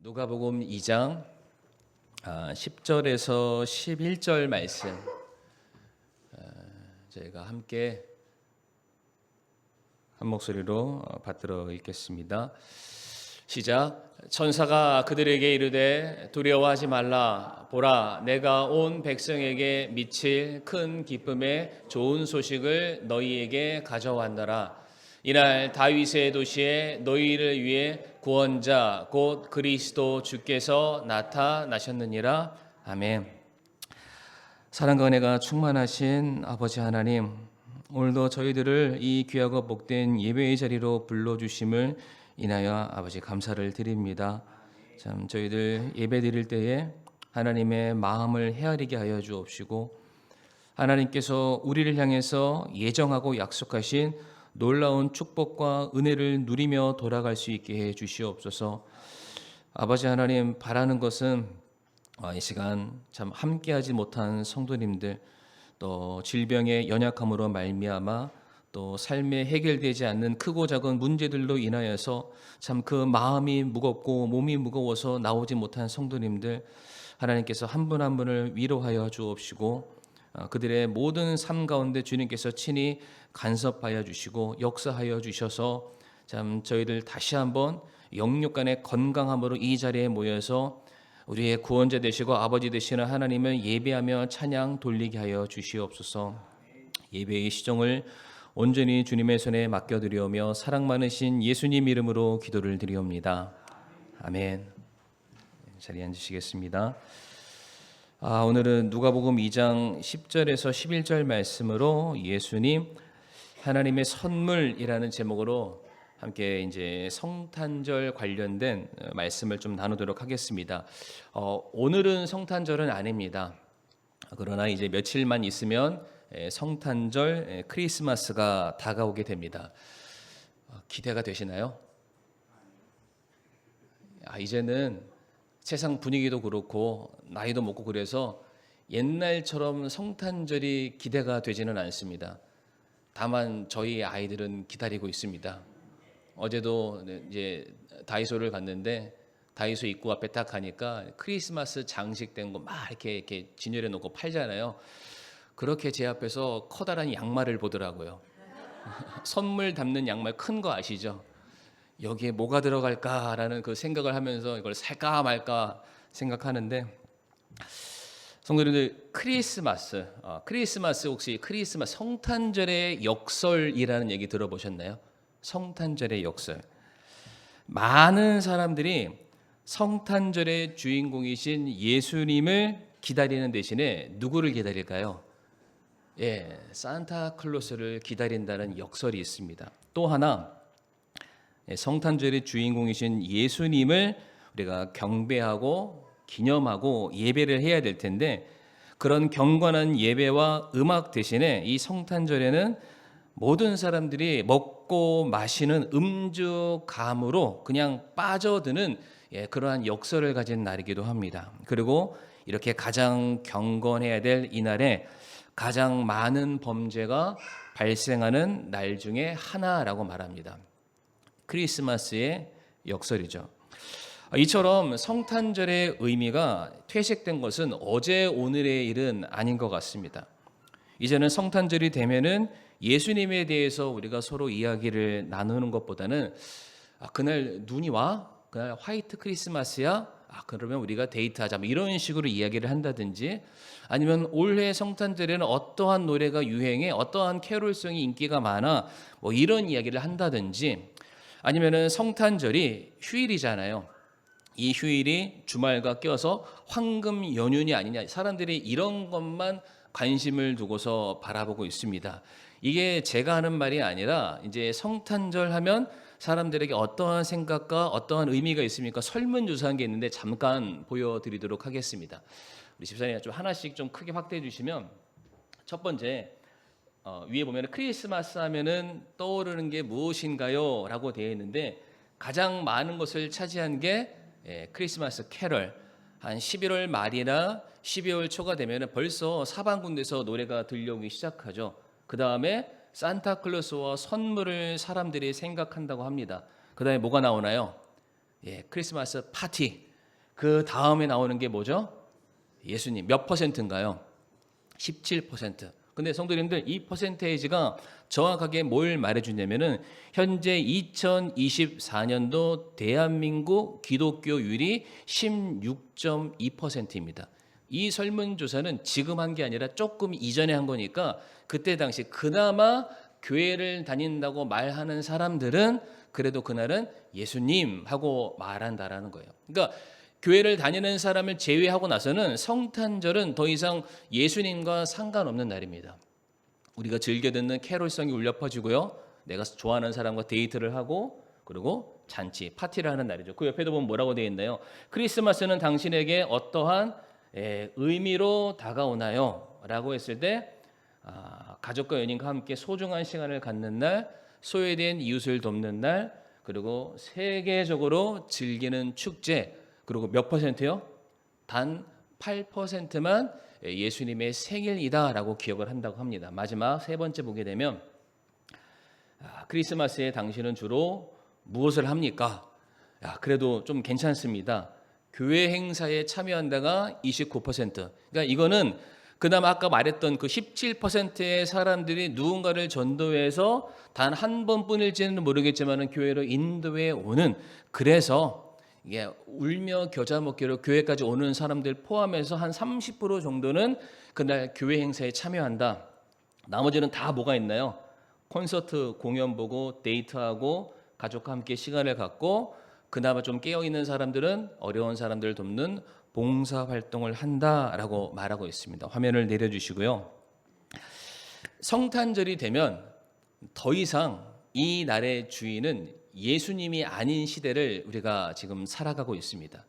누가복음 2장 10절에서 11절 말씀 저희가 함께 한 목소리로 받들어 읽겠습니다. 시작. 천사가 그들에게 이르되 두려워하지 말라. 보라, 내가 온 백성에게 미칠 큰 기쁨의 좋은 소식을 너희에게 가져왔노라. 이날 다윗의 도시에 너희를 위해 구원자 곧 그리스도 주께서 나타나셨느니라. 아멘. 사랑과 은혜가 충만하신 아버지 하나님, 오늘도 저희들을 이 귀하고 복된 예배의 자리로 불러주심을 인하여 아버지 감사를 드립니다. 참 저희들 예배 드릴 때에 하나님의 마음을 헤아리게 하여 주옵시고, 하나님께서 우리를 향해서 예정하고 약속하신 놀라운 축복과 은혜를 누리며 돌아갈 수 있게 해 주시옵소서. 아버지 하나님, 바라는 것은 이 시간 참 함께하지 못한 성도님들, 또 질병의 연약함으로 말미암아 또 삶에 해결되지 않는 크고 작은 문제들로 인하여서 참 그 마음이 무겁고 몸이 무거워서 나오지 못한 성도님들, 하나님께서 한 분 한 분을 위로하여 주옵시고, 그들의 모든 삶 가운데 주님께서 친히 간섭하여 주시고 역사하여 주셔서 참 저희들 다시 한번 영육간의 건강함으로 이 자리에 모여서 우리의 구원자 되시고 아버지 되시는 하나님을 예배하며 찬양 돌리게 하여 주시옵소서. 예배의 시종을 온전히 주님의 손에 맡겨드리오며 사랑 많으신 예수님 이름으로 기도를 드리옵니다. 아멘. 자리에 앉으시겠습니다. 오늘은 누가복음 2장 10절에서 11절 말씀으로 예수님 하나님의 선물이라는 제목으로 함께 이제 성탄절 관련된 말씀을 좀 나누도록 하겠습니다. 오늘은 성탄절은 아닙니다. 그러나 이제 며칠만 있으면 성탄절, 크리스마스가 다가오게 됩니다. 기대가 되시나요? 이제는 세상 분위기도 그렇고 나이도 먹고 그래서 옛날처럼 성탄절이 기대가 되지는 않습니다. 다만 저희 아이들은 기다리고 있습니다. 어제도 이제 다이소를 갔는데 다이소 입구 앞에 딱 가니까 크리스마스 장식된 거 막 이렇게 진열해 놓고 팔잖아요. 그렇게 제 앞에서 커다란 양말을 보더라고요. 선물 담는 양말 큰 거 아시죠? 여기에 뭐가 들어갈까라는 그 생각을 하면서 이걸 살까 말까 생각하는데, 성도님들, 크리스마스 혹시 크리스마스 성탄절의 역설이라는 얘기 들어보셨나요? 성탄절의 역설. 많은 사람들이 성탄절의 주인공이신 예수님을 기다리는 대신에 누구를 기다릴까요? 산타클로스를 기다린다는 역설이 있습니다. 또 하나, 성탄절의 주인공이신 예수님을 우리가 경배하고 기념하고 예배를 해야 될 텐데, 그런 경건한 예배와 음악 대신에 이 성탄절에는 모든 사람들이 먹고 마시는 음주감으로 그냥 빠져드는 그러한 역설을 가진 날이기도 합니다. 그리고 이렇게 가장 경건해야 될 이날에 가장 많은 범죄가 발생하는 날 중에 하나라고 말합니다. 크리스마스의 역설이죠. 이처럼 성탄절의 의미가 퇴색된 것은 어제 오늘의 일은 아닌 것 같습니다. 이제는 성탄절이 되면은 예수님에 대해서 우리가 서로 이야기를 나누는 것보다는 그날 눈이 와? 그날 화이트 크리스마스야? 그러면 우리가 데이트하자, 이런 식으로 이야기를 한다든지, 아니면 올해 성탄절에는 어떠한 노래가 유행해, 어떠한 캐롤송이 인기가 많아, 이런 이야기를 한다든지, 아니면은 성탄절이 휴일이잖아요. 이 휴일이 주말과 껴서 황금 연휴이 아니냐, 사람들이 이런 것만 관심을 두고서 바라보고 있습니다. 이게 제가 하는 말이 아니라 이제 성탄절 하면 사람들에게 어떠한 생각과 어떠한 의미가 있습니까? 설문조사한 게 있는데 잠깐 보여드리도록 하겠습니다. 우리 집사님 좀 하나씩 좀 크게 확대해 주시면, 첫 번째 위에 보면 크리스마스 하면은 떠오르는 게 무엇인가요? 라고 되어 있는데, 가장 많은 것을 차지한 게 크리스마스 캐럴. 한 11월 말이나 12월 초가 되면 벌써 사방군데서 노래가 들려오기 시작하죠. 그 다음에 산타클로스와 선물을 사람들이 생각한다고 합니다. 그 다음에 뭐가 나오나요? 크리스마스 파티. 그 다음에 나오는 게 뭐죠? 예수님. 몇 퍼센트인가요? 17%. 근데 성도님들, 이 퍼센테이지가 정확하게 뭘 말해주냐면은 현재 2024년도 대한민국 기독교율이 16.2%입니다. 이 설문조사는 지금 한 게 아니라 조금 이전에 한 거니까 그때 당시 그나마 교회를 다닌다고 말하는 사람들은 그래도 그날은 예수님 하고 말한다라는 거예요. 그러니까 교회를 다니는 사람을 제외하고 나서는 성탄절은 더 이상 예수님과 상관없는 날입니다. 우리가 즐겨 듣는 캐롤성이 울려 퍼지고요. 내가 좋아하는 사람과 데이트를 하고 그리고 잔치, 파티를 하는 날이죠. 그 옆에도 보면 뭐라고 되어 있나요? 크리스마스는 당신에게 어떠한 의미로 다가오나요? 라고 했을 때 가족과 연인과 함께 소중한 시간을 갖는 날, 소외된 이웃을 돕는 날, 그리고 세계적으로 즐기는 축제, 그리고 몇 퍼센트요? 단 8%만 예수님의 생일이다라고 기억을 한다고 합니다. 마지막 세 번째 보게 되면 크리스마스에 당신은 주로 무엇을 합니까? 그래도 좀 괜찮습니다. 교회 행사에 참여한다가 29%. 그러니까 이거는 그나마 아까 말했던 그 17%의 사람들이 누군가를 전도해서 단 한 번뿐일지는 모르겠지만 교회로 인도해 오는, 그래서 이게 울며 겨자 먹기로 교회까지 오는 사람들 포함해서 한 30% 정도는 그날 교회 행사에 참여한다. 나머지는 다 뭐가 있나요? 콘서트 공연 보고 데이트하고 가족과 함께 시간을 갖고 그나마 좀 깨어있는 사람들은 어려운 사람들을 돕는 봉사활동을 한다라고 말하고 있습니다. 화면을 내려주시고요. 성탄절이 되면 더 이상 이 날의 주인은 예수님이 아닌 시대를 우리가 지금 살아가고 있습니다.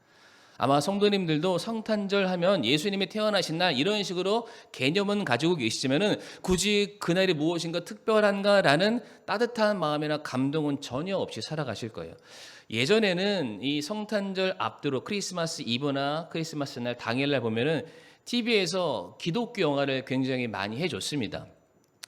아마 성도님들도 성탄절 하면 예수님이 태어나신 날 이런 식으로 개념은 가지고 계시지만은 굳이 그날이 무엇인가 특별한가라는 따뜻한 마음이나 감동은 전혀 없이 살아가실 거예요. 예전에는 이 성탄절 앞두고 크리스마스 이브나 크리스마스 날 당일날 보면은 TV에서 기독교 영화를 굉장히 많이 해줬습니다.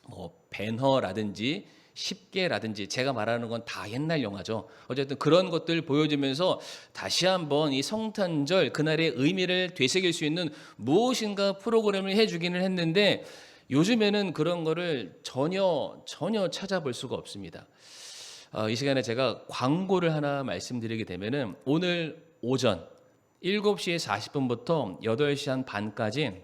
뭐 벤허라든지 십계라든지 제가 말하는 건 다 옛날 영화죠. 어쨌든 그런 것들 보여주면서 다시 한번 이 성탄절 그날의 의미를 되새길 수 있는 무엇인가 프로그램을 해주기는 했는데 요즘에는 그런 거를 전혀 찾아볼 수가 없습니다. 이 시간에 제가 광고를 하나 말씀드리게 되면은 오늘 오전 7시 40분부터 8시 한 반까지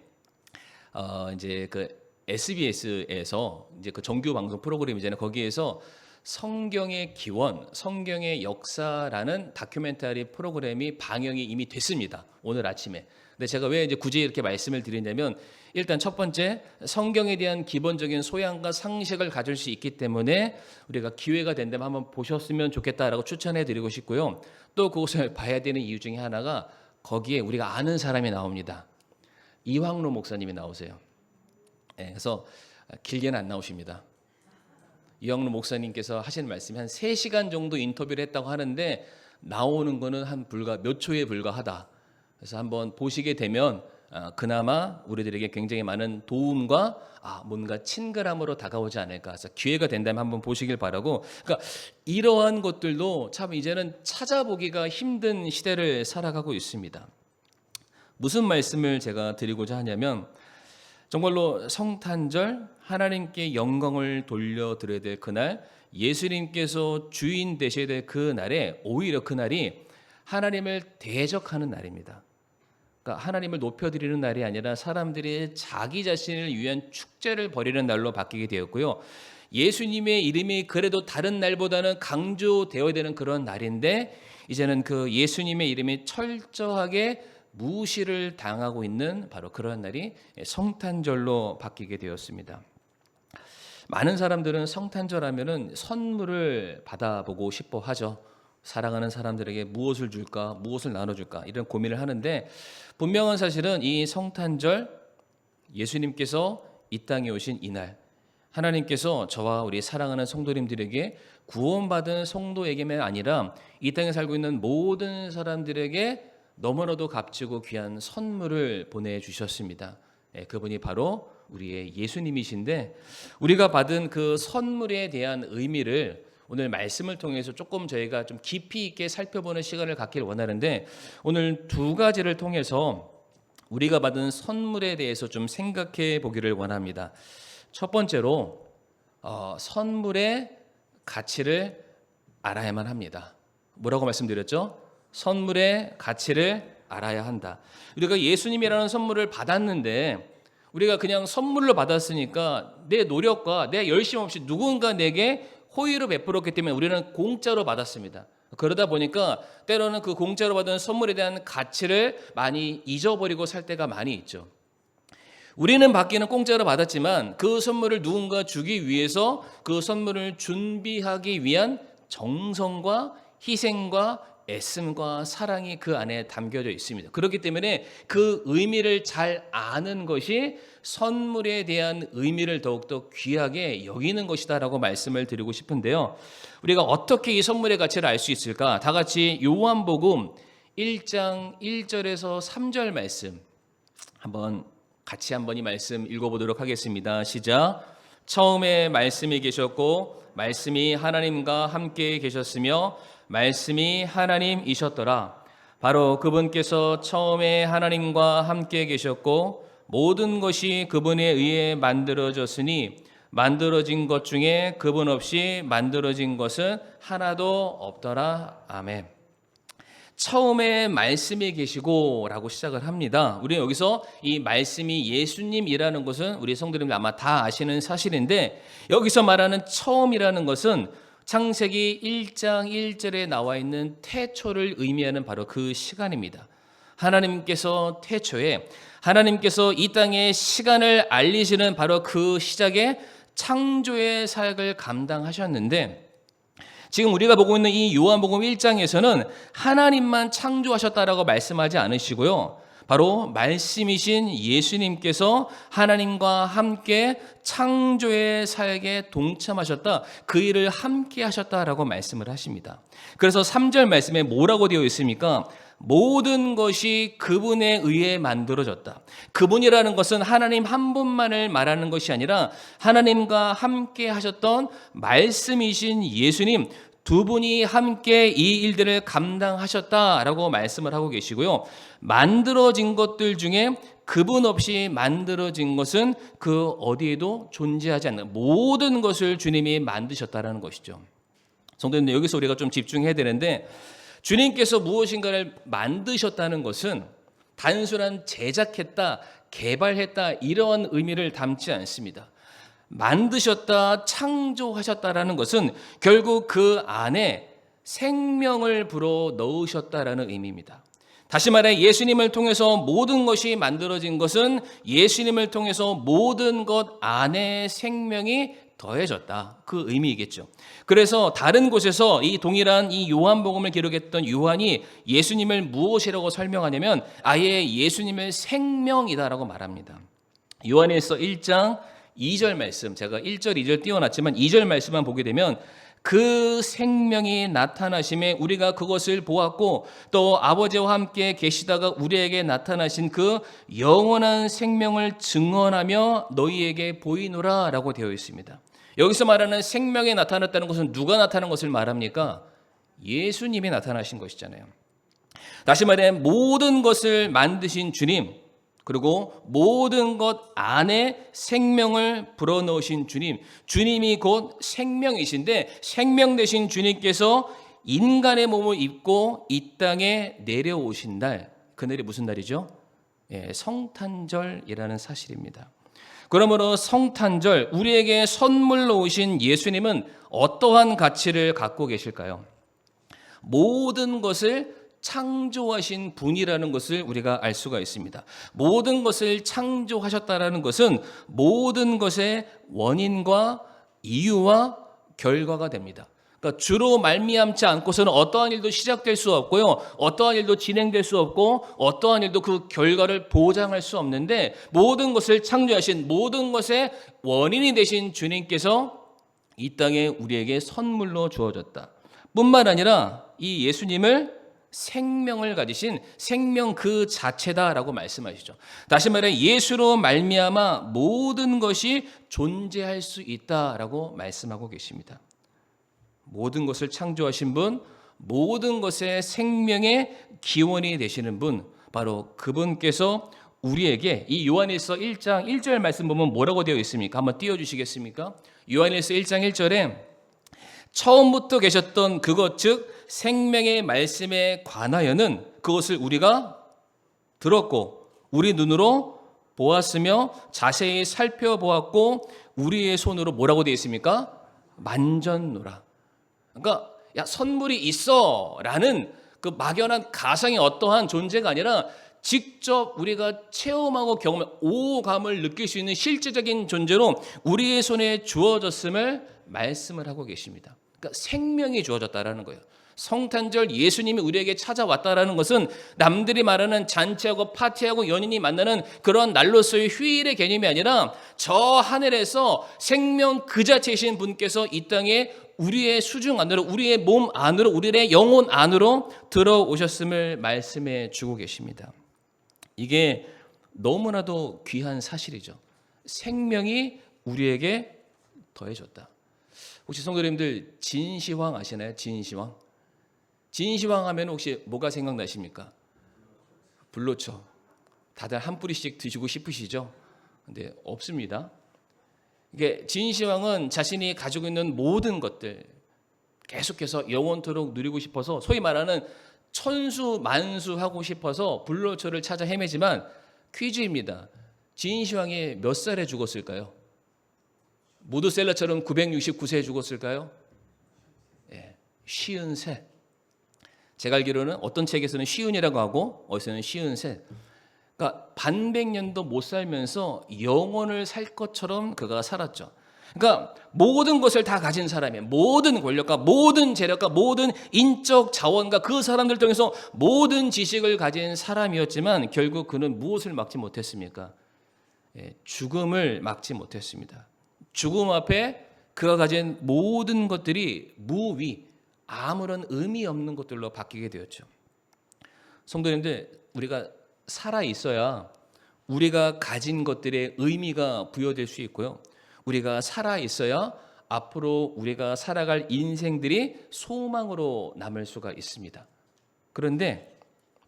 이제 그 SBS에서 이제 그 정규 방송 프로그램이잖아요. 거기에서 성경의 기원, 성경의 역사라는 다큐멘터리 프로그램이 방영이 이미 됐습니다. 오늘 아침에. 근데 제가 왜 이제 굳이 이렇게 말씀을 드리냐면 일단 첫 번째 성경에 대한 기본적인 소양과 상식을 가질 수 있기 때문에 우리가 기회가 된다면 한번 보셨으면 좋겠다라고 추천해 드리고 싶고요. 또 그것을 봐야 되는 이유 중에 하나가 거기에 우리가 아는 사람이 나옵니다. 이황로 목사님이 나오세요. 그래서 길게는 안 나오십니다. 이황로 목사님께서 하시는 말씀이 한 3시간 정도 인터뷰를 했다고 하는데 나오는 거는 한 불과 몇 초에 불과하다. 그래서 한번 보시게 되면 그나마 우리들에게 굉장히 많은 도움과 뭔가 친근함으로 다가오지 않을까. 그래서 기회가 된다면 한번 보시길 바라고. 그러니까 이러한 것들도 참 이제는 찾아보기가 힘든 시대를 살아가고 있습니다. 무슨 말씀을 제가 드리고자 하냐면 정말로 성탄절 하나님께 영광을 돌려드려야 될 그날, 예수님께서 주인 되셔야 될 그날에 오히려 그날이 하나님을 대적하는 날입니다. 그러니까 하나님을 높여드리는 날이 아니라 사람들이 자기 자신을 위한 축제를 벌이는 날로 바뀌게 되었고요. 예수님의 이름이 그래도 다른 날보다는 강조되어야 되는 그런 날인데 이제는 그 예수님의 이름이 철저하게 무시를 당하고 있는 바로 그런 날이 성탄절로 바뀌게 되었습니다. 많은 사람들은 성탄절 하면은 선물을 받아보고 싶어 하죠. 사랑하는 사람들에게 무엇을 줄까, 무엇을 나눠줄까 이런 고민을 하는데 분명한 사실은 이 성탄절 예수님께서 이 땅에 오신 이날 하나님께서 저와 우리 사랑하는 성도님들에게 구원받은 성도에게만 아니라 이 땅에 살고 있는 모든 사람들에게 너무나도 값지고 귀한 선물을 보내주셨습니다. 그분이 바로 우리의 예수님이신데 우리가 받은 그 선물에 대한 의미를 오늘 말씀을 통해서 조금 저희가 좀 깊이 있게 살펴보는 시간을 갖기를 원하는데, 오늘 두 가지를 통해서 우리가 받은 선물에 대해서 좀 생각해 보기를 원합니다. 첫 번째로 선물의 가치를 알아야만 합니다. 뭐라고 말씀드렸죠? 선물의 가치를 알아야 한다. 우리가 예수님이라는 선물을 받았는데 우리가 그냥 선물로 받았으니까 내 노력과 내 열심 없이 누군가 내게 호의를 베풀었기 때문에 우리는 공짜로 받았습니다. 그러다 보니까 때로는 그 공짜로 받은 선물에 대한 가치를 많이 잊어버리고 살 때가 많이 있죠. 우리는 받기는 공짜로 받았지만 그 선물을 누군가 주기 위해서 그 선물을 준비하기 위한 정성과 희생과 애씀과 사랑이 그 안에 담겨져 있습니다. 그렇기 때문에 그 의미를 잘 아는 것이 선물에 대한 의미를 더욱더 귀하게 여기는 것이다라고 말씀을 드리고 싶은데요. 우리가 어떻게 이 선물의 가치를 알 수 있을까? 다 같이 요한복음 1장 1절에서 3절 말씀 같이 한번 이 말씀 읽어보도록 하겠습니다. 시작. 처음에 말씀이 계셨고 말씀이 하나님과 함께 계셨으며 말씀이 하나님이셨더라. 바로 그분께서 처음에 하나님과 함께 계셨고 모든 것이 그분에 의해 만들어졌으니 만들어진 것 중에 그분 없이 만들어진 것은 하나도 없더라. 아멘. 처음에 말씀이 계시고 라고 시작을 합니다. 우리는 여기서 이 말씀이 예수님이라는 것은 우리 성도님들 아마 다 아시는 사실인데, 여기서 말하는 처음이라는 것은 창세기 1장 1절에 나와 있는 태초를 의미하는 바로 그 시간입니다. 하나님께서 태초에 하나님께서 이 땅의 시간을 알리시는 바로 그 시작에 창조의 사역을 감당하셨는데, 지금 우리가 보고 있는 이 요한복음 1장에서는 하나님만 창조하셨다라고 말씀하지 않으시고요. 바로 말씀이신 예수님께서 하나님과 함께 창조의 사역에 동참하셨다, 그 일을 함께 하셨다라고 말씀을 하십니다. 그래서 3절 말씀에 뭐라고 되어 있습니까? 모든 것이 그분에 의해 만들어졌다. 그분이라는 것은 하나님 한 분만을 말하는 것이 아니라 하나님과 함께 하셨던 말씀이신 예수님 두 분이 함께 이 일들을 감당하셨다라고 말씀을 하고 계시고요. 만들어진 것들 중에 그분 없이 만들어진 것은 그 어디에도 존재하지 않는 모든 것을 주님이 만드셨다라는 것이죠. 성도님들, 여기서 우리가 좀 집중해야 되는데, 주님께서 무엇인가를 만드셨다는 것은 단순한 제작했다, 개발했다 이런 의미를 담지 않습니다. 만드셨다, 창조하셨다라는 것은 결국 그 안에 생명을 불어 넣으셨다라는 의미입니다. 다시 말해 예수님을 통해서 모든 것이 만들어진 것은 예수님을 통해서 모든 것 안에 생명이 더해졌다, 그 의미이겠죠. 그래서 다른 곳에서 이 동일한 이 요한복음을 기록했던 요한이 예수님을 무엇이라고 설명하냐면 아예 예수님을 생명이다라고 말합니다. 요한일서 1장 2절 말씀, 제가 1절 2절 띄워놨지만 2절 말씀만 보게 되면 그 생명이 나타나심에 우리가 그것을 보았고 또 아버지와 함께 계시다가 우리에게 나타나신 그 영원한 생명을 증언하며 너희에게 보이노라 라고 되어 있습니다. 여기서 말하는 생명이 나타났다는 것은 누가 나타난 것을 말합니까? 예수님이 나타나신 것이잖아요. 다시 말해 모든 것을 만드신 주님, 그리고 모든 것 안에 생명을 불어넣으신 주님, 주님이 곧 생명이신데 생명 되신 주님께서 인간의 몸을 입고 이 땅에 내려오신 날, 그날이 무슨 날이죠? 성탄절이라는 사실입니다. 그러므로 성탄절, 우리에게 선물로 오신 예수님은 어떠한 가치를 갖고 계실까요? 모든 것을 창조하신 분이라는 것을 우리가 알 수가 있습니다. 모든 것을 창조하셨다라는 것은 모든 것의 원인과 이유와 결과가 됩니다. 그러니까 주로 말미암지 않고서는 어떠한 일도 시작될 수 없고요, 어떠한 일도 진행될 수 없고 어떠한 일도 그 결과를 보장할 수 없는데, 모든 것을 창조하신 모든 것의 원인이 되신 주님께서 이 땅에 우리에게 선물로 주어졌다 뿐만 아니라 이 예수님을 생명을 가지신 생명 그 자체다라고 말씀하시죠. 다시 말해 예수로 말미암아 모든 것이 존재할 수 있다라고 말씀하고 계십니다. 모든 것을 창조하신 분, 모든 것의 생명의 기원이 되시는 분, 바로 그분께서 우리에게 이 요한일서 1장 1절 말씀 보면 뭐라고 되어 있습니까? 한번 띄워주시겠습니까? 요한일서 1장 1절에 처음부터 계셨던 그것 즉 생명의 말씀에 관하여는 그것을 우리가 들었고 우리 눈으로 보았으며 자세히 살펴보았고 우리의 손으로 뭐라고 되어 있습니까? 만졌노라. 그러니까 야 선물이 있어라는 그 막연한 가상의 어떠한 존재가 아니라 직접 우리가 체험하고 경험해 오감을 느낄 수 있는 실제적인 존재로 우리의 손에 주어졌음을 말씀을 하고 계십니다. 그러니까 생명이 주어졌다라는 거예요. 성탄절 예수님이 우리에게 찾아왔다라는 것은 남들이 말하는 잔치하고 파티하고 연인이 만나는 그런 날로서의 휴일의 개념이 아니라 저 하늘에서 생명 그 자체이신 분께서 이 땅에 우리의 수중 안으로 우리의 몸 안으로 우리의 영혼 안으로 들어오셨음을 말씀해 주고 계십니다. 이게 너무나도 귀한 사실이죠. 생명이 우리에게 더해졌다. 혹시 성도님들 진시황 아시나요? 진시황. 진시황 하면 혹시 뭐가 생각나십니까? 불로초. 다들 한 뿌리씩 드시고 싶으시죠? 근데 없습니다. 이게 진시황은 자신이 가지고 있는 모든 것들 계속해서 영원토록 누리고 싶어서 소위 말하는 천수만수하고 싶어서 불로초를 찾아 헤매지만 퀴즈입니다. 진시황이 몇 살에 죽었을까요? 모두셀러처럼 969세에 죽었을까요? 예, 53. 제가 알기로는 어떤 책에서는 쉬운이라고 하고 어디서는 53. 그러니까 반백년도 못 살면서 영원을 살 것처럼 그가 살았죠. 그러니까 모든 것을 다 가진 사람이에요. 모든 권력과 모든 재력과 모든 인적 자원과 그 사람들 통해서 모든 지식을 가진 사람이었지만 결국 그는 무엇을 막지 못했습니까? 죽음을 막지 못했습니다. 죽음 앞에 그가 가진 모든 것들이 무위, 아무런 의미 없는 것들로 바뀌게 되었죠. 성도님들, 우리가 살아 있어야 우리가 가진 것들의 의미가 부여될 수 있고요. 우리가 살아 있어야 앞으로 우리가 살아갈 인생들이 소망으로 남을 수가 있습니다. 그런데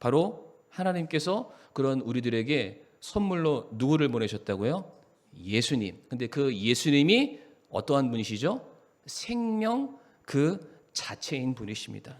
바로 하나님께서 그런 우리들에게 선물로 누구를 보내셨다고요? 예수님. 근데 그 예수님이 어떠한 분이시죠? 생명 그 자체인 분이십니다.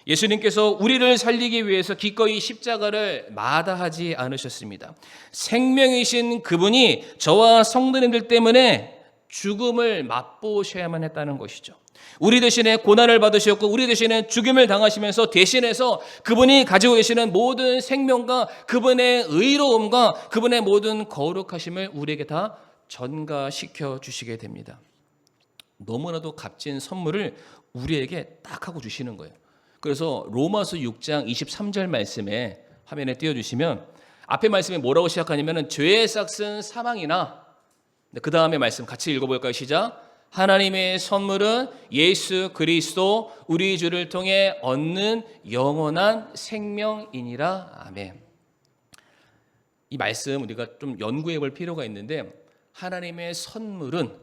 예수님께서 우리를 살리기 위해서 기꺼이 십자가를 마다하지 않으셨습니다. 생명이신 그분이 저와 성도님들 때문에 죽음을 맛보셔야만 했다는 것이죠. 우리 대신에 고난을 받으셨고 우리 대신에 죽임을 당하시면서 대신해서 그분이 가지고 계시는 모든 생명과 그분의 의로움과 그분의 모든 거룩하심을 우리에게 다 전가시켜 주시게 됩니다. 너무나도 값진 선물을 우리에게 딱 하고 주시는 거예요. 그래서 로마서 6장 23절 말씀에 화면에 띄워주시면 앞에 말씀이 뭐라고 시작하냐면 죄의 삭은 사망이나 그 다음에 말씀 같이 읽어볼까요? 시작. 하나님의 선물은 예수 그리스도 우리 주를 통해 얻는 영원한 생명이니라. 아멘. 이 말씀 우리가 좀 연구해 볼 필요가 있는데 하나님의 선물은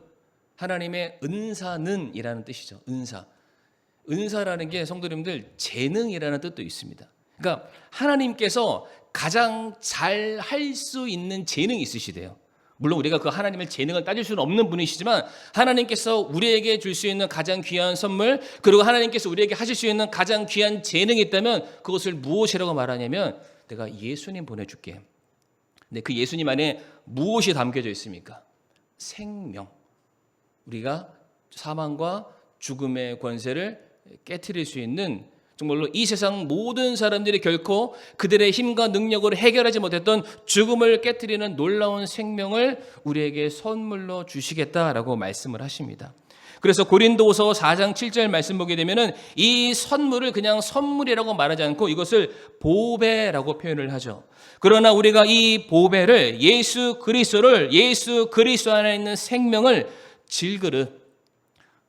하나님의 은사는 이라는 뜻이죠. 은사. 은사라는 게 성도님들 재능이라는 뜻도 있습니다. 그러니까 하나님께서 가장 잘 할 수 있는 재능이 있으시대요. 물론 우리가 그 하나님의 재능을 따질 수는 없는 분이시지만 하나님께서 우리에게 줄 수 있는 가장 귀한 선물 그리고 하나님께서 우리에게 하실 수 있는 가장 귀한 재능이 있다면 그것을 무엇이라고 말하냐면 내가 예수님 보내줄게. 근데 그 예수님 안에 무엇이 담겨져 있습니까? 생명. 우리가 사망과 죽음의 권세를 깨트릴 수 있는 정말로 이 세상 모든 사람들이 결코 그들의 힘과 능력으로 해결하지 못했던 죽음을 깨트리는 놀라운 생명을 우리에게 선물로 주시겠다라고 말씀을 하십니다. 그래서 고린도후서 4장 7절 말씀 보게 되면은 이 선물을 그냥 선물이라고 말하지 않고 이것을 보배라고 표현을 하죠. 그러나 우리가 이 보배를 예수 그리스도 안에 있는 생명을 질그릇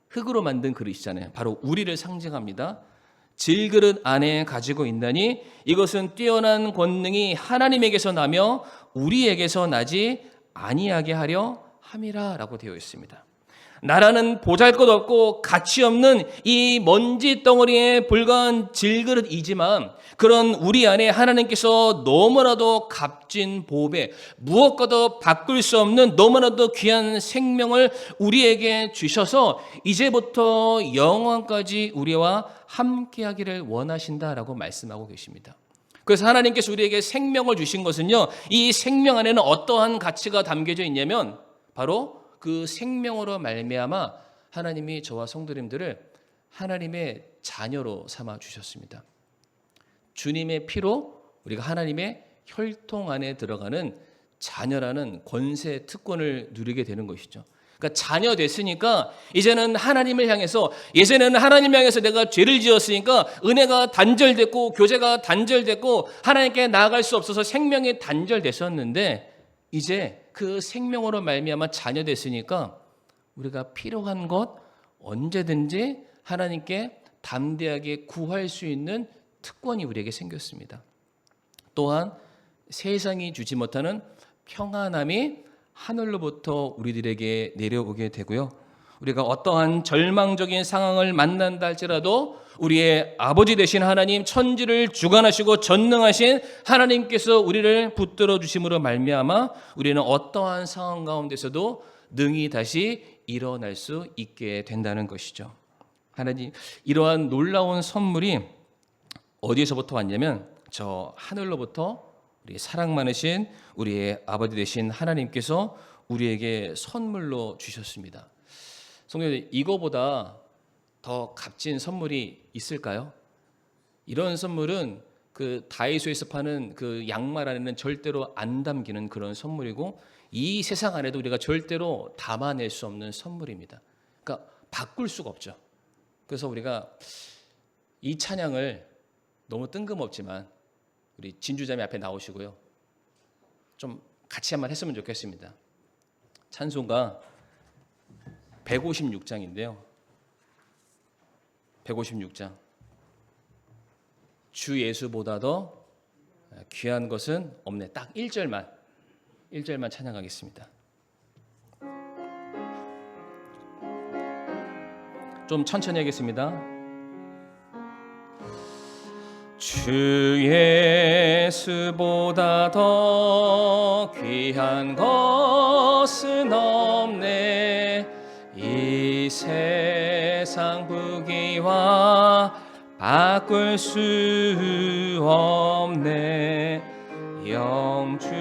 흙으로 만든 그릇이잖아요. 바로 우리를 상징합니다. 질그릇 안에 가지고 있나니 이것은 뛰어난 권능이 하나님에게서 나며 우리에게서 나지 아니하게 하려 함이라라고 되어 있습니다. 나라는 보잘것없고 가치 없는 이 먼지 덩어리에 불과한 질그릇이지만 그런 우리 안에 하나님께서 너무나도 값진 보배, 무엇과도 바꿀 수 없는 너무나도 귀한 생명을 우리에게 주셔서 이제부터 영원까지 우리와 함께하기를 원하신다라고 말씀하고 계십니다. 그래서 하나님께서 우리에게 생명을 주신 것은요, 이 생명 안에는 어떠한 가치가 담겨져 있냐면 바로 그 생명으로 말미암아 하나님이 저와 성도님들을 하나님의 자녀로 삼아 주셨습니다. 주님의 피로 우리가 하나님의 혈통 안에 들어가는 자녀라는 권세, 특권을 누리게 되는 것이죠. 그러니까 자녀 됐으니까 이제는 하나님을 향해서, 예전에는 하나님을 향해서 내가 죄를 지었으니까 은혜가 단절됐고 교제가 단절됐고 하나님께 나아갈 수 없어서 생명이 단절됐었는데 이제 그 생명으로 말미암아 자녀 됐으니까 우리가 필요한 것 언제든지 하나님께 담대하게 구할 수 있는 특권이 우리에게 생겼습니다. 또한 세상이 주지 못하는 평안함이 하늘로부터 우리들에게 내려오게 되고요. 우리가 어떠한 절망적인 상황을 만난다 할지라도 우리의 아버지 되신 하나님, 천지를 주관하시고 전능하신 하나님께서 우리를 붙들어 주심으로 말미암아 우리는 어떠한 상황 가운데서도 능히 다시 일어날 수 있게 된다는 것이죠. 하나님, 이러한 놀라운 선물이 어디에서부터 왔냐면 저 하늘로부터 우리 사랑 많으신 우리의 아버지 되신 하나님께서 우리에게 선물로 주셨습니다. 성도님들, 이거보다 더 값진 선물이 있을까요? 이런 선물은 그 다이소에서 파는 그 양말 안에는 절대로 안 담기는 그런 선물이고 이 세상 안에도 우리가 절대로 담아낼 수 없는 선물입니다. 그러니까 바꿀 수가 없죠. 그래서 우리가 이 찬양을 너무 뜬금없지만 우리 진주자매 앞에 나오시고요. 좀 같이 한번 했으면 좋겠습니다. 찬송가 156장인데요. 156장. 주 예수보다 더 귀한 것은 없네. 딱 1절만 찬양하겠습니다. 좀 천천히 하겠습니다. 주 예수보다 더 귀한 것은 없네. 이 세상 부귀와 바꿀 수 없네. 영죽을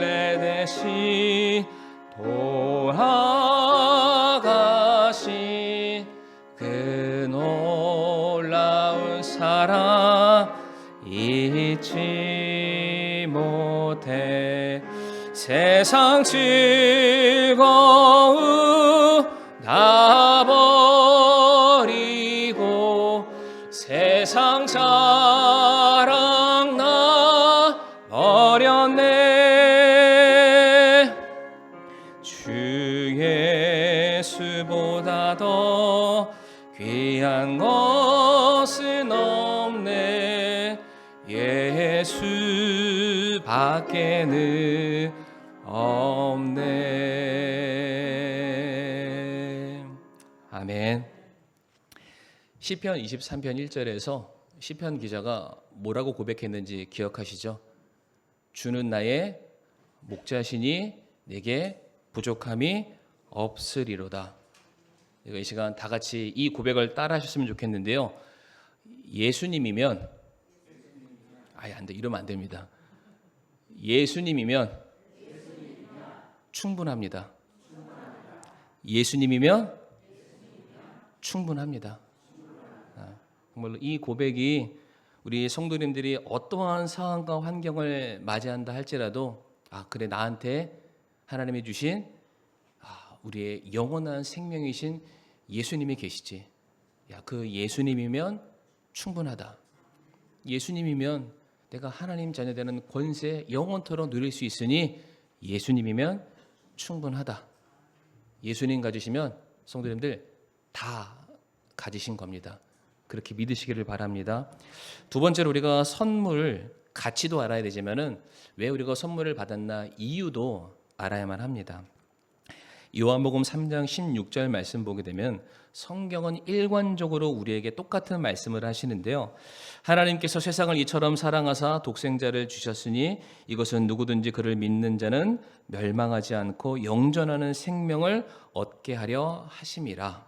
내 대신 돌아가신 그 놀라운 사랑 잊지 못해. 세상 즐거움 다 버리고 세상 자랑 나 버렸네. 주 예수보다 더 귀한 것은 없네. 예수 밖에는 없네. 아멘. 시편 23편 1절에서 시편 기자가 뭐라고 고백했는지 기억하시죠? 주는 나의 목자시니 내게 부족함이 없으리로다. 이 시간 다 같이 이 고백을 따라 하셨으면 좋겠는데요. 예수님이면 안 돼. 이러면 안 됩니다. 예수님이면 충분합니다. 예수님이면 충분합니다. 정말로 이 고백이 우리 성도님들이 어떠한 상황과 환경을 맞이한다 할지라도 그래, 나한테 하나님이 주신 우리의 영원한 생명이신 예수님이 계시지. 그 예수님이면 충분하다. 예수님이면 내가 하나님 자녀 되는 권세 영원토록 누릴 수 있으니 예수님이면 충분하다. 예수님 가지시면 성도님들 다 가지신 겁니다. 그렇게 믿으시기를 바랍니다. 두 번째로 우리가 선물 가치도 알아야 되지만은 왜 우리가 선물을 받았나 이유도 알아야만 합니다. 요한복음 3장 16절 말씀 보게 되면 성경은 일관적으로 우리에게 똑같은 말씀을 하시는데요. 하나님께서 세상을 이처럼 사랑하사 독생자를 주셨으니 이것은 누구든지 그를 믿는 자는 멸망하지 않고 영존하는 생명을 얻게 하려 하심이라.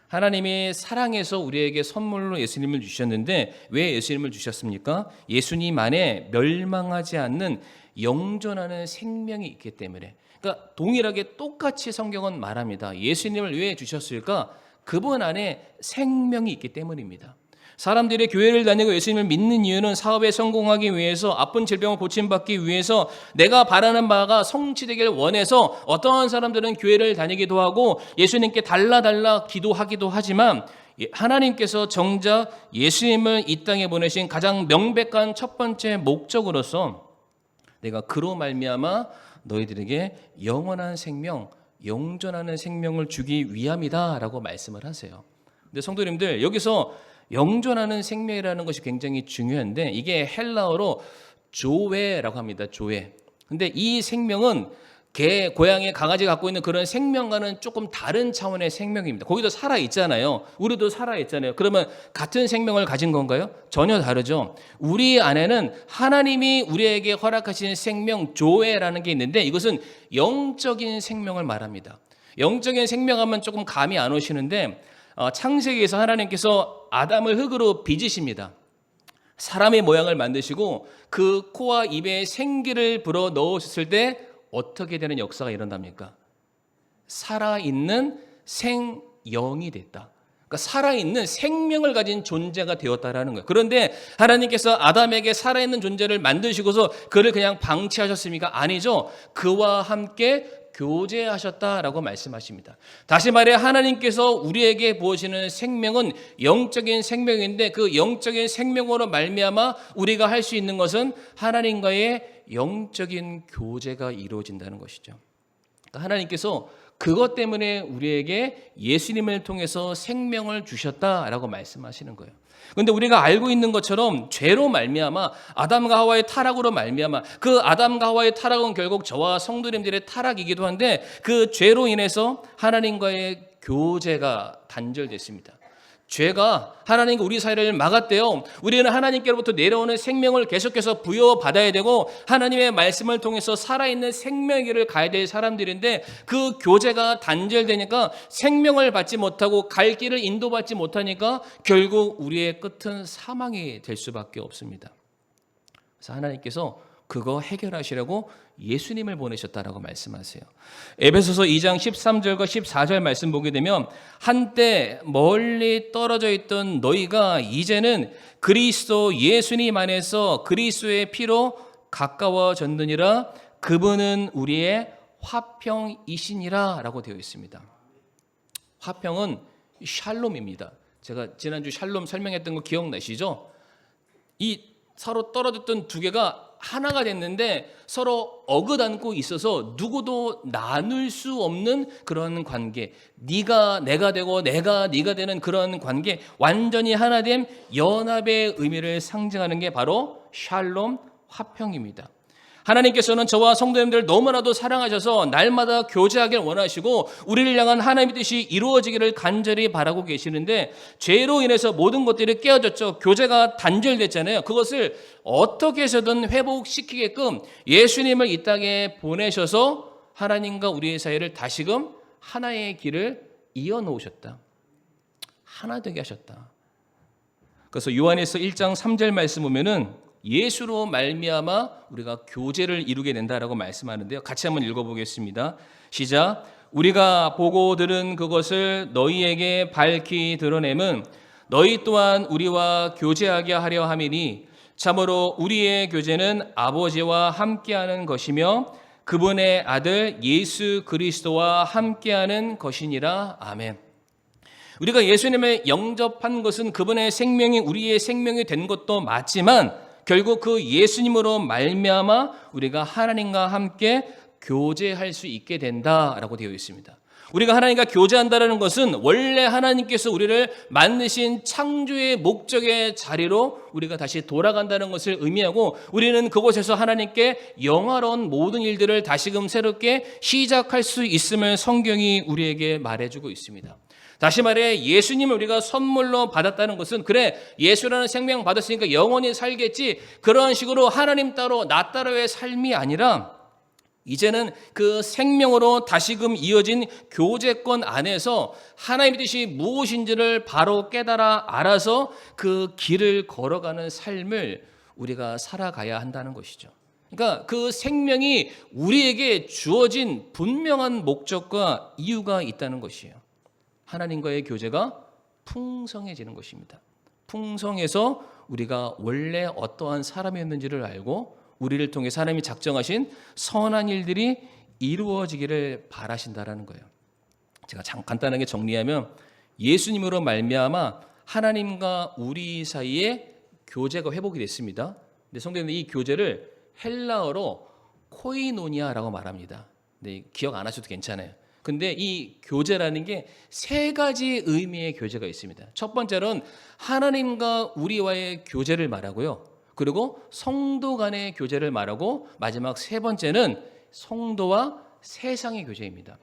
하나님이 사랑해서 우리에게 선물로 예수님을 주셨는데 왜 예수님을 주셨습니까? 예수님 안에 멸망하지 않는 영존하는 생명이 있기 때문에. 그러니까 동일하게 똑같이 성경은 말합니다. 예수님을 왜 주셨을까? 그분 안에 생명이 있기 때문입니다. 사람들이 교회를 다니고 예수님을 믿는 이유는 사업에 성공하기 위해서, 아픈 질병을 고침받기 위해서, 내가 바라는 바가 성취되기를 원해서 어떠한 사람들은 교회를 다니기도 하고 예수님께 달라 기도하기도 하지만, 하나님께서 정작 예수님을 이 땅에 보내신 가장 명백한 첫 번째 목적으로서 내가 그로 말미암아 너희들에게 영원한 생명, 영존하는 생명을 주기 위함이다라고 말씀을 하세요. 근데 성도님들, 여기서 영존하는 생명이라는 것이 굉장히 중요한데 이게 헬라어로 조회라고 합니다. 조회. 근데 이 생명은 개, 고양이, 강아지가 갖고 있는 그런 생명과는 조금 다른 차원의 생명입니다. 거기도 살아있잖아요. 우리도 살아있잖아요. 그러면 같은 생명을 가진 건가요? 전혀 다르죠. 우리 안에는 하나님이 우리에게 허락하신 생명, 조회라는 게 있는데 이것은 영적인 생명을 말합니다. 영적인 생명하면 조금 감이 안 오시는데 창세기에서 하나님께서 아담을 흙으로 빚으십니다. 사람의 모양을 만드시고 그 코와 입에 생기를 불어 넣으셨을 때 어떻게 되는 역사가 일어납니까? 살아있는 생영이 됐다. 그러니까 살아있는 생명을 가진 존재가 되었다라는 거예요. 그런데 하나님께서 아담에게 살아있는 존재를 만드시고서 그를 그냥 방치하셨습니까? 아니죠. 그와 함께 교제하셨다라고 말씀하십니다. 다시 말해 하나님께서 우리에게 부어주시는 생명은 영적인 생명인데 그 영적인 생명으로 말미암아 우리가 할 수 있는 것은 하나님과의 영적인 교제가 이루어진다는 것이죠. 그러니까 하나님께서 그것 때문에 우리에게 예수님을 통해서 생명을 주셨다라고 말씀하시는 거예요. 그런데 우리가 알고 있는 것처럼 죄로 말미암아 아담과 하와의 타락으로 말미암아 그 아담과 하와의 타락은 결국 저와 성도님들의 타락이기도 한데 그 죄로 인해서 하나님과의 교제가 단절됐습니다. 죄가 하나님과 우리 사이를 막았대요. 우리는 하나님께로부터 내려오는 생명을 계속해서 부여받아야 되고 하나님의 말씀을 통해서 살아있는 생명의 길을 가야 될 사람들인데 그 교제가 단절되니까 생명을 받지 못하고 갈 길을 인도받지 못하니까 결국 우리의 끝은 사망이 될 수밖에 없습니다. 그래서 하나님께서 그거 해결하시려고 예수님을 보내셨다라고 말씀하세요. 에베소서 2장 13절과 14절 말씀 보게 되면 한때 멀리 떨어져 있던 너희가 이제는 그리스도 예수님 안에서 그리스도의 피로 가까워졌느니라. 그분은 우리의 화평이시니라 라고 되어 있습니다. 화평은 샬롬입니다. 제가 지난주 샬롬 설명했던 거 기억나시죠? 이 서로 떨어졌던 두 개가 하나가 됐는데 서로 어긋안고 있어서 누구도 나눌 수 없는 그런 관계, 네가 내가 되고 내가 네가 되는 그런 관계, 완전히 하나됨 연합의 의미를 상징하는 게 바로 샬롬 화평입니다. 하나님께서는 저와 성도님들을 너무나도 사랑하셔서 날마다 교제하길 원하시고 우리를 향한 하나님의 뜻이 이루어지기를 간절히 바라고 계시는데 죄로 인해서 모든 것들이 깨어졌죠. 교제가 단절됐잖아요. 그것을 어떻게 해서든 회복시키게끔 예수님을 이 땅에 보내셔서 하나님과 우리의 사이를 다시금 하나의 길을 이어놓으셨다. 하나 되게 하셨다. 그래서 요한에서 1장 3절 말씀 보면은 예수로 말미암아 우리가 교제를 이루게 된다라고 말씀하는데요. 같이 한번 읽어보겠습니다. 시작. 우리가 보고 들은 그것을 너희에게 밝히 드러냄은 너희 또한 우리와 교제하게 하려 함이니 참으로 우리의 교제는 아버지와 함께하는 것이며 그분의 아들 예수 그리스도와 함께하는 것이니라. 아멘. 우리가 예수님을 영접한 것은 그분의 생명이 우리의 생명이 된 것도 맞지만 결국 그 예수님으로 말미암아 우리가 하나님과 함께 교제할 수 있게 된다라고 되어 있습니다. 우리가 하나님과 교제한다는 것은 원래 하나님께서 우리를 만드신 창조의 목적의 자리로 우리가 다시 돌아간다는 것을 의미하고, 우리는 그곳에서 하나님께 영화로운 모든 일들을 다시금 새롭게 시작할 수 있음을 성경이 우리에게 말해주고 있습니다. 다시 말해 예수님을 우리가 선물로 받았다는 것은, 그래 예수라는 생명 받았으니까 영원히 살겠지, 그런 식으로 하나님 따로 나 따로의 삶이 아니라 이제는 그 생명으로 다시금 이어진 교제권 안에서 하나님의 뜻이 무엇인지를 바로 깨달아 알아서 그 길을 걸어가는 삶을 우리가 살아가야 한다는 것이죠. 그러니까 그 생명이 우리에게 주어진 분명한 목적과 이유가 있다는 것이에요. 하나님과의 교제가 풍성해지는 것입니다. 풍성해서 우리가 원래 어떠한 사람이었는지를 알고 우리를 통해 하나님이 작정하신 선한 일들이 이루어지기를 바라신다라는 거예요. 제가 간단하게 정리하면 예수님으로 말미암아 하나님과 우리 사이에 교제가 회복이 됐습니다. 근데 성경은 이 교제를 헬라어로 코이노니아라고 말합니다. 근데 기억 안 하셔도 괜찮아요. 근데 이 교제라는 게 세 가지 의미의 교제가 있습니다. 첫 번째는 하나님과 우리와의 교제를 말하고요. 그리고 성도 간의 교제를 말하고, 마지막 세 번째는 성도와 세상의 교제입니다.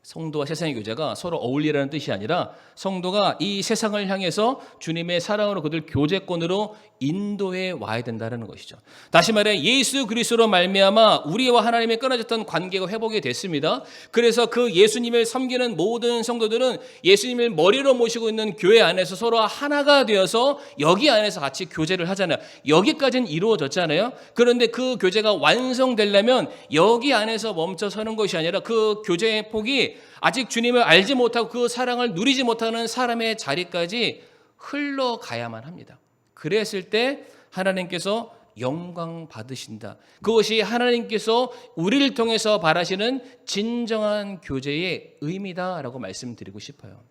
성도와 세상의 교제가 서로 어울리라는 뜻이 아니라 성도가 이 세상을 향해서 주님의 사랑으로 그들 교제권으로 인도해 와야 된다는 것이죠. 다시 말해 예수 그리스도로 말미암아 우리와 하나님의 끊어졌던 관계가 회복이 됐습니다. 그래서 그 예수님을 섬기는 모든 성도들은 예수님을 머리로 모시고 있는 교회 안에서 서로 하나가 되어서 여기 안에서 같이 교제를 하잖아요. 여기까지는 이루어졌잖아요. 그런데 그 교제가 완성되려면 여기 안에서 멈춰 서는 것이 아니라 그 교제의 폭이 아직 주님을 알지 못하고 그 사랑을 누리지 못하는 사람의 자리까지 흘러가야만 합니다. 그랬을 때 하나님께서 영광 받으신다. 그것이 하나님께서 우리를 통해서 바라시는 진정한 교제의 의미다라고 말씀드리고 싶어요.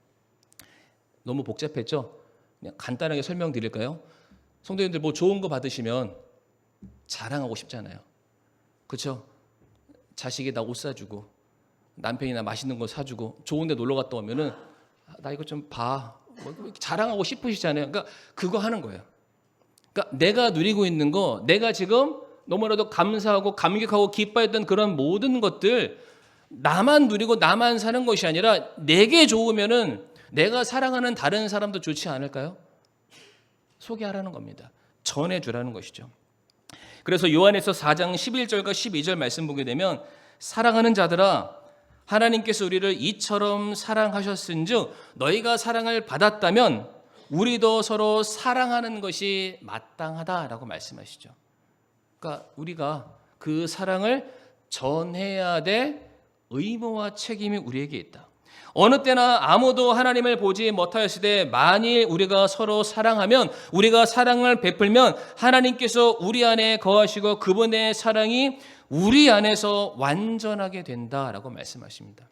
너무 복잡했죠? 그냥 간단하게 설명드릴까요? 성도님들 뭐 좋은 거 받으시면 자랑하고 싶잖아요. 그렇죠? 자식이 나 옷 사주고 남편이나 맛있는 거 사주고 좋은 데 놀러 갔다 오면은 나 이거 좀 봐. 뭐 자랑하고 싶으시잖아요. 그러니까 그거 하는 거예요. 그러니까 내가 누리고 있는 거, 내가 지금 너무나도 감사하고 감격하고 기뻐했던 그런 모든 것들 나만 누리고 나만 사는 것이 아니라 내게 좋으면은 내가 사랑하는 다른 사람도 좋지 않을까요? 소개하라는 겁니다. 전해주라는 것이죠. 그래서 요한에서 4장 11절과 12절 말씀 보게 되면, 사랑하는 자들아 하나님께서 우리를 이처럼 사랑하셨은즉 너희가 사랑을 받았다면 우리도 서로 사랑하는 것이 마땅하다라고 말씀하시죠. 그러니까 우리가 그 사랑을 전해야 될 의무와 책임이 우리에게 있다. 어느 때나 아무도 하나님을 보지 못하였을 때 만일 우리가 서로 사랑하면, 우리가 사랑을 베풀면 하나님께서 우리 안에 거하시고 그분의 사랑이 우리 안에서 완전하게 된다라고 말씀하십니다.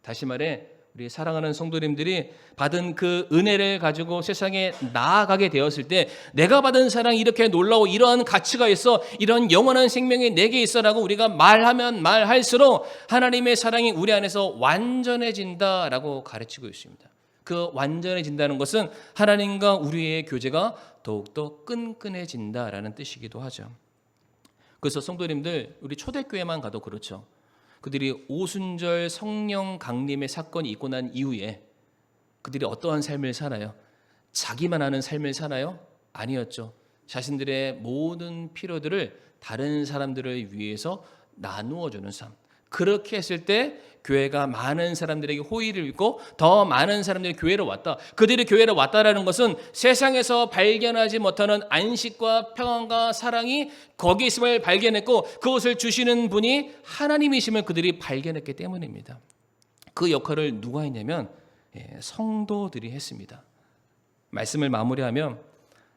다시 말해 우리 사랑하는 성도님들이 받은 그 은혜를 가지고 세상에 나아가게 되었을 때, 내가 받은 사랑이 이렇게 놀라워, 이러한 가치가 있어, 이런 영원한 생명이 내게 있어라고 우리가 말하면 말할수록 하나님의 사랑이 우리 안에서 완전해진다라고 가르치고 있습니다. 그 완전해진다는 것은 하나님과 우리의 교제가 더욱더 끈끈해진다라는 뜻이기도 하죠. 그래서 성도님들, 우리 초대교회만 가도 그렇죠. 그들이 오순절 성령 강림의 사건이 있고 난 이후에 그들이 어떠한 삶을 살아요? 자기만 아는 삶을 사나요? 아니었죠. 자신들의 모든 필요들을 다른 사람들을 위해서 나누어 주는 삶. 그렇게 했을 때 교회가 많은 사람들에게 호의를 입고 더 많은 사람들이 교회로 왔다. 그들이 교회로 왔다라는 것은 세상에서 발견하지 못하는 안식과 평안과 사랑이 거기 있음을 발견했고, 그것을 주시는 분이 하나님이심을 그들이 발견했기 때문입니다. 그 역할을 누가 했냐면 성도들이 했습니다. 말씀을 마무리하면,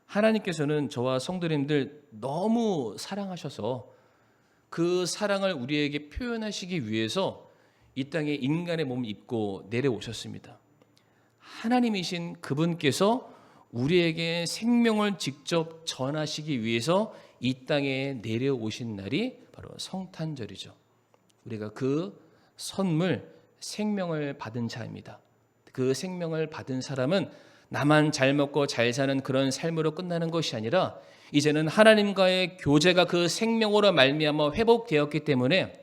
하나님께서는 저와 성도님들 너무 사랑하셔서 그 사랑을 우리에게 표현하시기 위해서 이 땅에 인간의 몸을 입고 내려오셨습니다. 하나님이신 그분께서 우리에게 생명을 직접 전하시기 위해서 이 땅에 내려오신 날이 바로 성탄절이죠. 우리가 그 선물, 생명을 받은 자입니다. 그 생명을 받은 사람은 나만 잘 먹고 잘 사는 그런 삶으로 끝나는 것이 아니라 이제는 하나님과의 교제가 그 생명으로 말미암아 회복되었기 때문에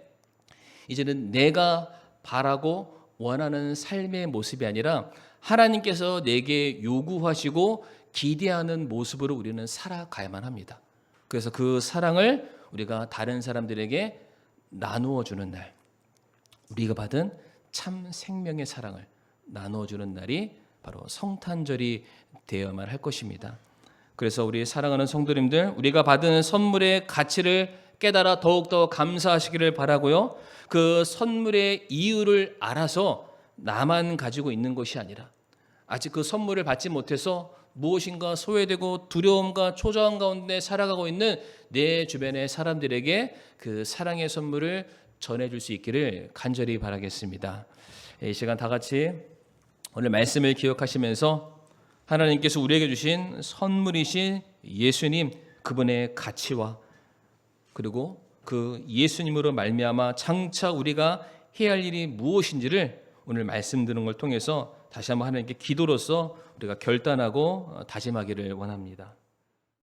이제는 내가 바라고 원하는 삶의 모습이 아니라 하나님께서 내게 요구하시고 기대하는 모습으로 우리는 살아가야만 합니다. 그래서 그 사랑을 우리가 다른 사람들에게 나누어 주는 날, 우리가 받은 참 생명의 사랑을 나누어 주는 날이 바로 성탄절이 되어야만 할 것입니다. 그래서 우리 사랑하는 성도님들, 우리가 받은 선물의 가치를 깨달아 더욱더 감사하시기를 바라고요. 그 선물의 이유를 알아서 나만 가지고 있는 것이 아니라 아직 그 선물을 받지 못해서 무엇인가 소외되고 두려움과 초조함 가운데 살아가고 있는 내 주변의 사람들에게 그 사랑의 선물을 전해줄 수 있기를 간절히 바라겠습니다. 이 시간 다 같이 오늘 말씀을 기억하시면서 하나님께서 우리에게 주신 선물이신 예수님, 그분의 가치와 그리고 그 예수님으로 말미암아 장차 우리가 해야 할 일이 무엇인지를 오늘 말씀 드는 걸 통해서 다시 한번 하나님께 기도로서 우리가 결단하고 다짐하기를 원합니다.